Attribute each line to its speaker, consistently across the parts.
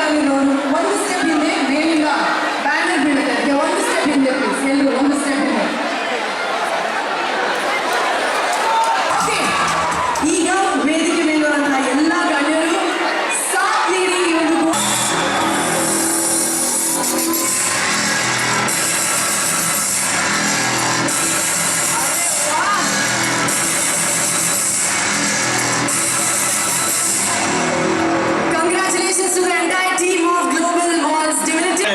Speaker 1: ಅಲ್ಲಿ ನೋಡು, ಒಂದು ಸ್ಟೆಪ್ ಹಿಂದೆ ಮೇಲಿಂದ ಬ್ಯಾನರ್ ಬೀಳುತ್ತೆ, ಅದಕ್ಕೆ ಒಂದು ಸ್ಟೆಪ್ ಹಿಂದೆ ಪ್ಲೀಸ್, ಎಲ್ಲರೂ ಒಂದು ಸ್ಟೆಪ್ ಹಿಂದೆ. ಈಗ ವೇದಿಕೆ ಮೇಲಿರುವಂತಹ ಎಲ್ಲ ಗಣ್ಯರು ಸಾಥ್ ನೀಡಿ ಈ ಒಂದು congratulations to the entire team of Global Malls Divinity.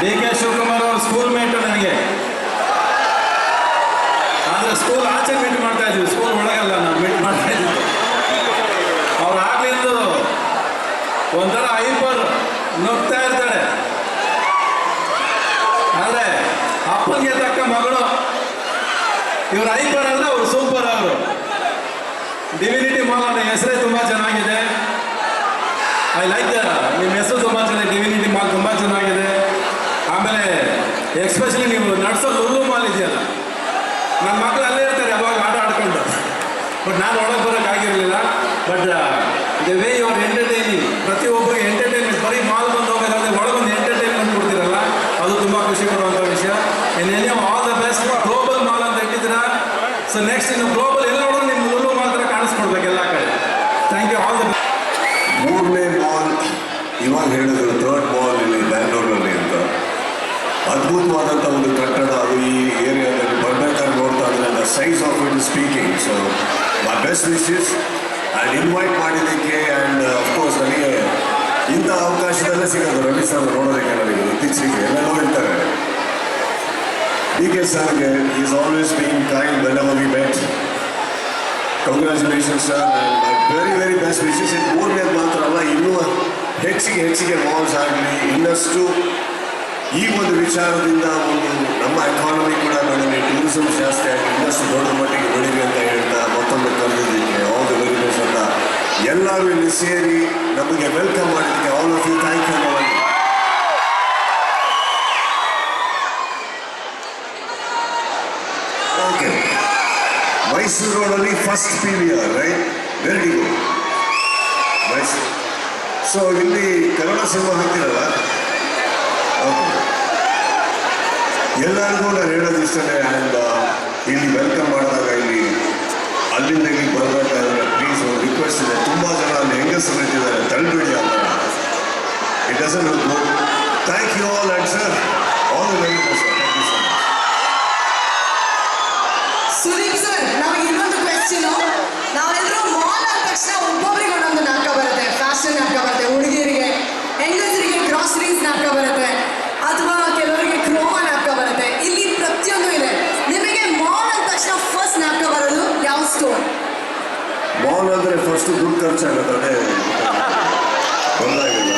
Speaker 2: DK. Shivakumar ಅವರು ಸ್ಕೂಲ್ ಮೇಟ್ ನನಗೆ, ಆದರೆ ಸ್ಕೂಲ್ ಆಚೆ ಮೀಟ್ ಮಾಡ್ತಾ ಇದ್ವಿ, ಸ್ಕೂಲ್ ಒಳಗಲ್ಲ ನಾವು ಮೀಟ್ ಮಾಡ್ತಾ ಇದ್ವಿ. ಅವ್ರು ಆಗ್ಲಿಂದ ಒಂಥರ ಐಪರ್ ನುಗ್ತಾ ಇರ್ತಾಳೆ, ಆದರೆ ಅಪ್ಪನಿಗೆ ತಕ್ಕ ಮಗಳು. ಇವ್ರು ಐಪರ್ ಅಲ್ಲ, ಅವ್ರು ಸೂಪರ್. ಅವರು ಡಿವಿನಿಟಿ ಮಾಲ್ ಅನ್ನೋ ಹೆಸರೇ ತುಂಬ ಚೆನ್ನಾಗಿದೆ. ಐ ಲೈಕ್ ನಿಮ್ಮ ಹೆಸರು ತುಂಬ ಚೆನ್ನಾಗಿದೆ, ಡಿವಿನಿಟಿ ಮಾಲ್ ತುಂಬ ಚೆನ್ನಾಗಿದೆ. ಆಮೇಲೆ ಎಕ್ಸ್ಪೆಷಲಿ ನೀವು ನಡೆಸೋ ಲುಲು ಮಾಲ್ ಇದೆಯಲ್ಲ, ನನ್ನ ಮಕ್ಕಳು ಅಲ್ಲೇ ಇರ್ತಾರೆ ಅವಾಗ ಆಟ ಆಡ್ಕೊಂಡು. ಬಟ್ ನಾನು ಒಳಗೆ ಬರೋಕ್ಕಾಗಿರಲಿಲ್ಲ. But the way your entertaining, ಪ್ರತಿಯೊಬ್ಬರಿಗೆ ಎಂಟರ್ಟೈನ್ಮೆಂಟ್, ಬರೀ ಮಾಲ್ ಬಂದು ಹೋಗೋದಾದ್ರೆ ಒಳಗೊಂದು ಎಂಟರ್ಟೈನ್ಮೆಂಟ್ ಕೊಡ್ತೀರಲ್ಲ, ಅದು ತುಂಬ ಖುಷಿ ಕೊಡುವಂಥ ವಿಷಯ. All the best. Global mall ಅಂತ ಇಟ್ಟಿದ್ದೀರಾ, ಸೊ ನೆಕ್ಸ್ಟ್ ಇನ್ನು ಗ್ಲೋಬಲ್ ಎಲ್ಲ ನೋಡೋದು ನಿಮ್ಮ ಲುಲು ಮಾಲ್ ಥರ ಕಾಣಿಸ್ಕೊಡ್ಬೇಕು ಎಲ್ಲ ಕಡೆ. Thank you. All the best.
Speaker 3: ಮೂರನೇ ಮಾಲ್ ಇವಾಗ ಹೇಳಿದ್ರು, ಥರ್ಡ್ ಮಾಲ್ ಇಲ್ಲಿ ಬ್ಯಾಂಗ್ಳೂರಿನಲ್ಲಿ ಅಂತ. ಅದ್ಭುತವಾದಂಥ ಒಂದು ಕಟ್ಟಡ, ಅದು ಈ ಏರಿಯಾದಲ್ಲಿ ಬರ್ಬೇಕಾದ್ರೆ ನೋಡ್ತಾ ಇದ್ರೆ the size of it is speaking. So my best wishes and invite ಮಾಡಿದ್ದಕ್ಕೆ. ಆ್ಯಂಡ್ ಅಫ್ಕೋರ್ಸ್ ನನಗೆ ಇಂಥ ಅವಕಾಶದಲ್ಲೇ ಸಿಗೋದು ರವಿ ಸರ್ ನೋಡೋದಕ್ಕೆ. ನನಗೆ ಇತ್ತೀಚೆಗೆ ಎಲ್ಲೆಲ್ಲೋ ಹೇಳ್ತಾರೆ ಡಿ.ಕೆ. ಸರ್ಗೆ is always been kind whenever we met. Congratulations sir, very very best wishes. ಇದು ಮೂರನೇದು ಮಾತ್ರ ಅಲ್ಲ, ಇನ್ನೂ ಹೆಚ್ಚಿಗೆ ಮಾಲ್ಸ್ ಆಗಲಿ, ಇನ್ನಷ್ಟು ಈ ಒಂದು ವಿಚಾರದಿಂದ ಒಂದು ನಮ್ಮ ಎಕಾನಮಿ ಕೂಡ ಬೆಳೆಯಲಿ, ಟೂರಿಸಂ ಜಾಸ್ತಿ ಆಗಿ ಇನ್ನಷ್ಟು ದೊಡ್ಡ ಮಟ್ಟಿಗೆ ಬೆಳೀಲಿ ಅಂತ ಹೇಳ್ತಾ ಮತ್ತೊಮ್ಮೆ ಕರೆದಿದ್ದಕ್ಕೆ ಆಲ್ ದ ವೆರಿ ಬೆಸ್ಟ್ ಅಂತ ಎಲ್ಲರೂ ಇಲ್ಲಿ ಸೇರಿ ನಮಗೆ ವೆಲ್ಕಮ್ ಮಾಡಿದ್ದಕ್ಕೆ all of you thank you. Okay, Mysuru ರೋಡಲ್ಲಿ first PVR right, very good. Mysuru. So ಇಲ್ಲಿ ಕನ್ನಡ ಸಿನಿಮಾ ಹಾಕ್ತಿರಲ್ಲ, ಎಲ್ಲರಿಗೂ ನಾನು ಹೇಳೋದು ಇಷ್ಟನೇ. ಆ್ಯಂಡ್ ಇಲ್ಲಿ ವೆಲ್ಕಮ್ ಮಾಡಿದಾಗ ಇಲ್ಲಿ ಅಲ್ಲಿಂದ ಇಲ್ಲಿ ಬರಬೇಕಾದ್ರೆ ಪ್ಲೀಸ್ ಒಂದು ರಿಕ್ವೆಸ್ಟ್ ಇದೆ, ತುಂಬ ಜನ ಅಲ್ಲಿ ಹೆಂಗಸರು ಇಟ್ಟಿದ್ದಾರೆ, ತಳ್ಳಿಬಿಡಿ ಅಂತ. It doesn't look good. Thank you all. And sir all the very best. Thank you so much.
Speaker 1: Sudeep sir, ನಮಗೆ ಇನ್ನೊಂದು ಕ್ವೆಶ್ಚನ್. ನಾವೆಲ್ಲರೂ ಮಾಲ್ ಅಂದ ತಕ್ಷಣ ಒಬ್ಬೊಬ್ಬರಿಗೆ ಒಂದೊಂದು ನಾಟಕ ಬರುತ್ತೆ. ಫ್ಯಾಷನ್ ನಾಟಕ ಬರುತ್ತೆ, ಹುಡುಗಿಯರಿಗೆ, ಹೆಂಗಸರಿಗೆ ಗ್ರಾಸರೀಸ್ ನಾಟಕ ಬರುತ್ತೆ, ಅಥವಾ ಕೆಲವರಿಗೆ ಕ್ರೋಮಾ ನಾಟಕ ಬರುತ್ತೆ. ಇಲ್ಲಿ ಪ್ರತಿಯೊಂದು ಇದೆ. ನಿಮಗೆ ಮಾಲ್ ಅಂದ ತಕ್ಷಣ ಫಸ್ಟ್ ನಾಟಕ ಬರೋದು ಯಾವ ಸ್ಟೋರ್?
Speaker 3: ಮಾಲ್ ಅಂದರೆ ಫಸ್ಟು ದುಡ್ಡು ಖರ್ಚಾಗುತ್ತೆ, ಅದೇ ಬಂದಾಗಿಲ್ಲ.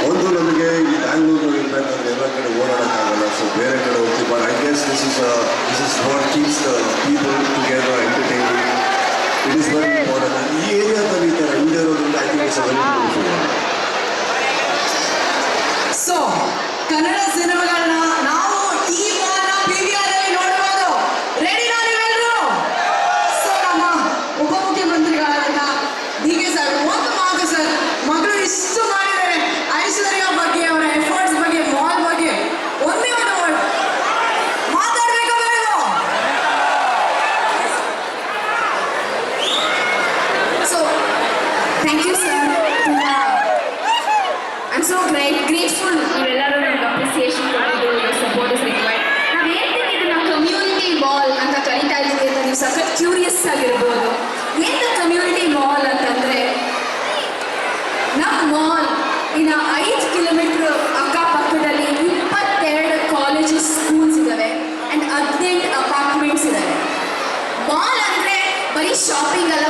Speaker 3: ಒಂದು ನಮಗೆ ಈ ಬ್ಯಾಂಗ್ಳೂರು ಇರಬೇಕಾದ್ರೆ ಎಲ್ಲ ಕಡೆ ಓಡಾಡೋಕ್ಕಾಗಲ್ಲ, ಸೊ ಬೇರೆ ಕಡೆ ಹೋಗ್ತೀವಿ. But I guess this is what keeps the people together, entertaining. It is very important. ಈ ಏರಿಯಾದಲ್ಲಿ ಈ ಥರ ಹಿಂದೆ ಇರೋದ್ರಿಂದ I think it's very beautiful.
Speaker 1: So Kannada ಸಿನಿಮಾಗಳನ್ನ ನಾವು ಈ ವಾರ PVR ಅಲ್ಲಿ ನೋಡಬಹುದು. ರೆಡಿನಾ ನೀವೆಲ್ಲರೂ? ಸೊ ನಮ್ಮ ಉಪಮುಖ್ಯಮಂತ್ರಿಗಳಾದಂಥ ಡಿ.ಕೆ. ಸರ್, ಒಂದು ಮಾತು ಸರ್, ಮಗಳು ಇಷ್ಟು ಮಾಡಿದ್ದಾರೆ, ಐಶ್ವರ್ಯ ಬಗ್ಗೆ, ಅವರ ಎಫರ್ಟ್ಸ್ ಬಗ್ಗೆ, ಮಾಲ್ ಬಗ್ಗೆ ಒಂದೇ ಒಂದು ವರ್ಡ್ ಮಾತಾಡಬೇಕು ಬೇಡ? So thank you sir. I'm so grateful ನೀವೆಲ್ಲರೂ ನಮ್ಗೆ ಅಪ್ರಿಸಿಯೇಷನ್ ಕೊಟ್ಟಿದ್ದು, ಸಪೋರ್ಟ್ ಇಸ್ ರಿಕ್ವೈರ್ಡ್. ನಾವು ಹೇಳ್ತೀವಿ ಇದನ್ನ ಕಮ್ಯುನಿಟಿ ಮಾಲ್ ಅಂತ ಕರಿತಾ ಇದ್ದೀವಿ ಅಂತ ನೀವು ಸಖತ್ ಕ್ಯೂರಿಯಸ್ ಆಗಿರ್ಬೋದು. ಏನು ಕಮ್ಯುನಿಟಿ ಮಾಲ್ ಅಂತಂದರೆ, ನಮ್ಮ ಮಾಲ್ ಇನ್ನು 5 ಕಿಲೋಮೀಟ್ರ್ ಅಕ್ಕಪಕ್ಕದಲ್ಲಿ 22 ಕಾಲೇಜಸ್, ಸ್ಕೂಲ್ಸ್ ಇದ್ದಾವೆ ಆ್ಯಂಡ್ 18 ಅಪಾರ್ಟ್ಮೆಂಟ್ಸ್ ಇದ್ದಾವೆ. ಮಾಲ್ ಅಂದರೆ ಬರೀ ಶಾಪಿಂಗ್ ಅಲ್ಲ,